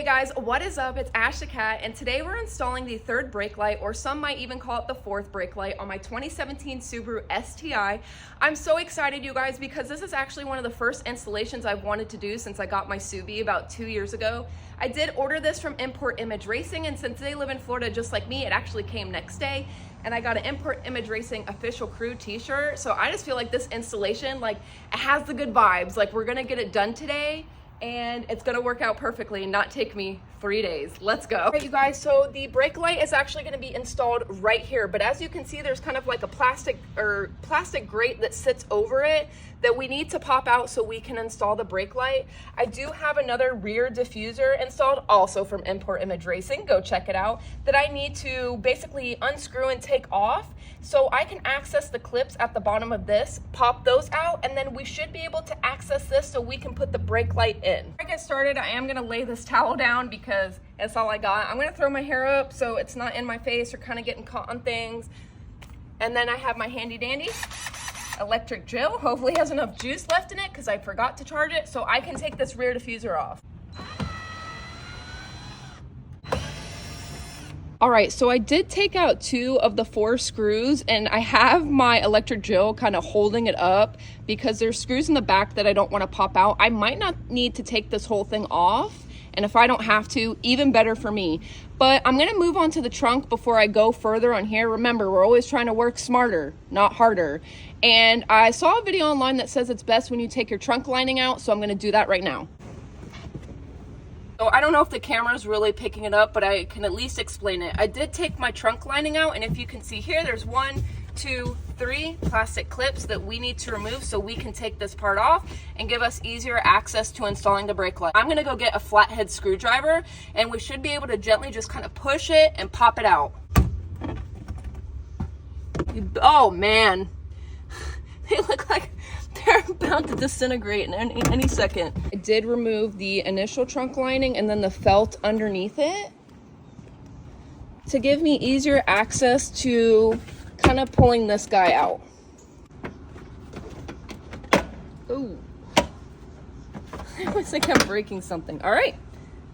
Hey guys, what is up? It's Ash the Cat, and today we're installing the third brake light, or some might even call it the fourth brake light, on my 2017 Subaru STI. I'm so excited, you guys, because this is actually one of the first installations I've wanted to do since I got my Subi about 2 years ago. I did order this from Import Image Racing, and since they live in Florida just like me, it actually came next day. And I got an Import Image Racing official crew t-shirt. So I just feel like this installation, like, it has the good vibes. Like, we're gonna get it done today, and it's gonna work out perfectly and not take me 3 days. Let's go. All right, you guys, so the brake light is actually gonna be installed right here, but as you can see, there's kind of like a plastic grate that sits over it that we need to pop out so we can install the brake light. I do have another rear diffuser installed, also from Import Image Racing, go check it out, that I need to basically unscrew and take off so I can access the clips at the bottom of this, pop those out, and then we should be able to access this so we can put the brake light in. Before I get started, I am gonna lay this towel down because that's all I got. I'm gonna throw my hair up so it's not in my face or kind of getting caught on things. And then I have my handy dandy electric drill. Hopefully it has enough juice left in it because I forgot to charge it, so I can take this rear diffuser off. All right, so I did take out 2 of the 4 screws, and I have my electric drill kind of holding it up because there's screws in the back that I don't want to pop out. I might not need to take this whole thing off, and if I don't have to, even better for me. But I'm gonna move on to the trunk before I go further on here. Remember, we're always trying to work smarter, not harder. And I saw a video online that says it's best when you take your trunk lining out, so I'm gonna do that right now. So I don't know if the camera's really picking it up, but I can at least explain it. I did take my trunk lining out, and if you can see here, there's 1, 2, 3 plastic clips that we need to remove so we can take this part off and give us easier access to installing the brake light. I'm gonna go get a flathead screwdriver, and we should be able to gently just kind of push it and pop it out. Oh man, they look like they're about to disintegrate in any second. I did remove the initial trunk lining and then the felt underneath it to give me easier access to kind of pulling this guy out. Ooh. I almost think I'm breaking something. All right,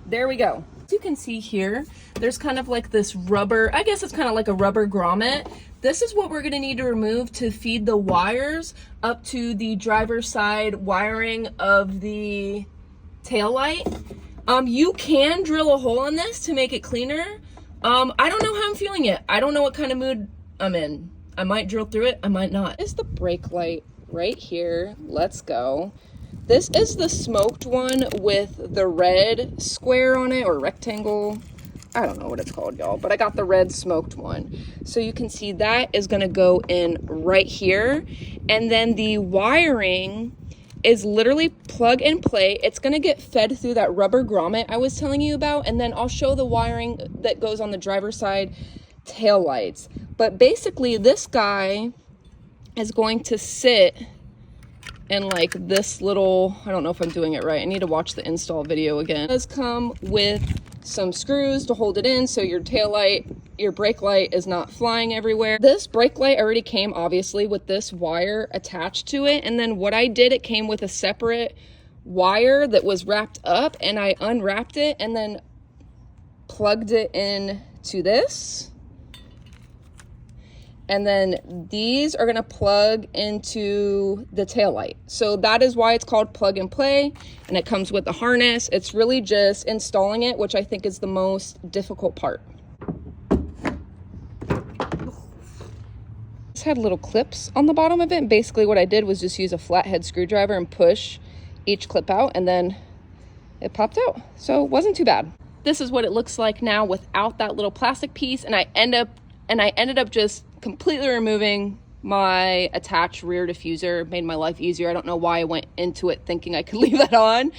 there we go. As you can see here, there's kind of like this rubber, I guess it's kind of like a rubber grommet. This is what we're gonna need to remove to feed the wires up to the driver's side wiring of the taillight. You can drill a hole in this to make it cleaner. I don't know how I'm feeling yet. I don't know what kind of mood I'm in. I might drill through it, I might not. This is the brake light right here. Let's go. This is the smoked one with the red square on it, or rectangle. I don't know what it's called, y'all, but I got the red smoked one. So you can see that is gonna go in right here. And then the wiring is literally plug and play. It's gonna get fed through that rubber grommet I was telling you about. And then I'll show the wiring that goes on the driver's side tail lights. But basically this guy is going to sit in like this little, I don't know if I'm doing it right. I need to watch the install video again. It does come with some screws to hold it in so your tail light, your brake light is not flying everywhere. This brake light already came obviously with this wire attached to it, and then what I did, it came with a separate wire that was wrapped up, and I unwrapped it and then plugged it in to this. And then these are gonna plug into the taillight. So that is why it's called plug and play, and it comes with the harness. It's really just installing it, which I think is the most difficult part. This had little clips on the bottom of it, and basically what I did was just use a flathead screwdriver and push each clip out, and then it popped out. So it wasn't too bad. This is what it looks like now without that little plastic piece, and I ended up just completely removing my attached rear diffuser. Made my life easier. I don't know why I went into it thinking I could leave that on.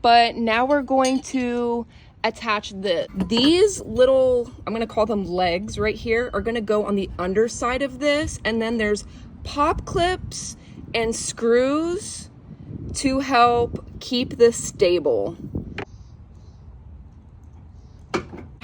But now we're going to attach these little, I'm gonna call them legs right here, are gonna go on the underside of this. And then there's pop clips and screws to help keep this stable.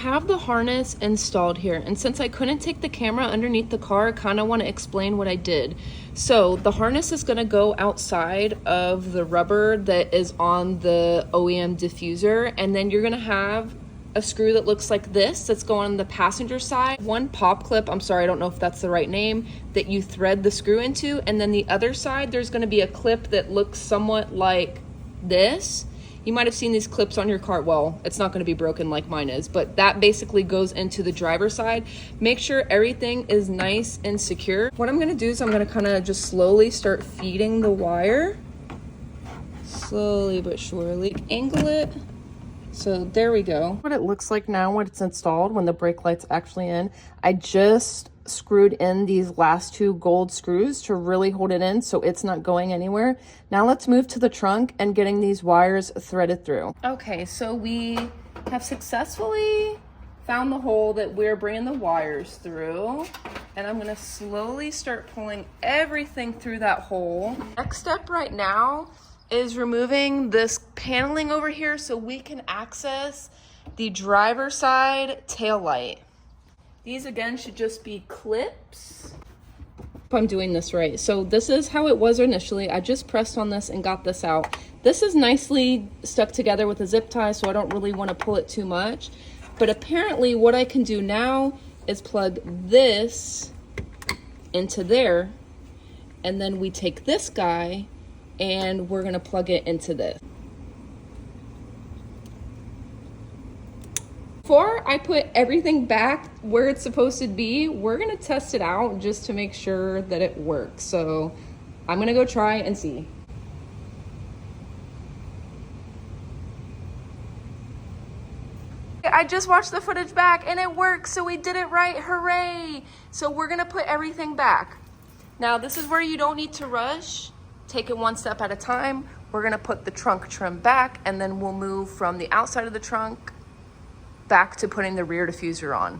I have the harness installed here, and since I couldn't take the camera underneath the car, I kind of want to explain what I did. So the harness is going to go outside of the rubber that is on the OEM diffuser, and then you're going to have a screw that looks like this that's going on the passenger side. One pop clip, I'm sorry, I don't know if that's the right name, that you thread the screw into, and then the other side there's going to be a clip that looks somewhat like this. You might have seen these clips on your car. Well, it's not going to be broken like mine is, but that basically goes into the driver's side. Make sure everything is nice and secure. What I'm going to do is I'm going to kind of just slowly start feeding the wire. Slowly but surely. Angle it. So there we go. What it looks like now when it's installed, when the brake light's actually in. I just screwed in these last two gold screws to really hold it in so it's not going anywhere. Now let's move to the trunk and getting these wires threaded through. Okay, so we have successfully found the hole that we're bringing the wires through, and I'm gonna slowly start pulling everything through that hole. Next step right now is removing this paneling over here so we can access the driver's side tail light. These again should just be clips. If I'm doing this right. So this is how it was initially. I just pressed on this and got this out. This is nicely stuck together with a zip tie, so I don't really want to pull it too much. But apparently what I can do now is plug this into there, and then we take this guy and we're gonna plug it into this. Before I put everything back where it's supposed to be, we're gonna test it out just to make sure that it works. So I'm gonna go try and see. I just watched the footage back and it works, so we did it right, hooray! So we're gonna put everything back. Now this is where you don't need to rush. Take it one step at a time. We're gonna put the trunk trim back, and then we'll move from the outside of the trunk back to putting the rear diffuser on.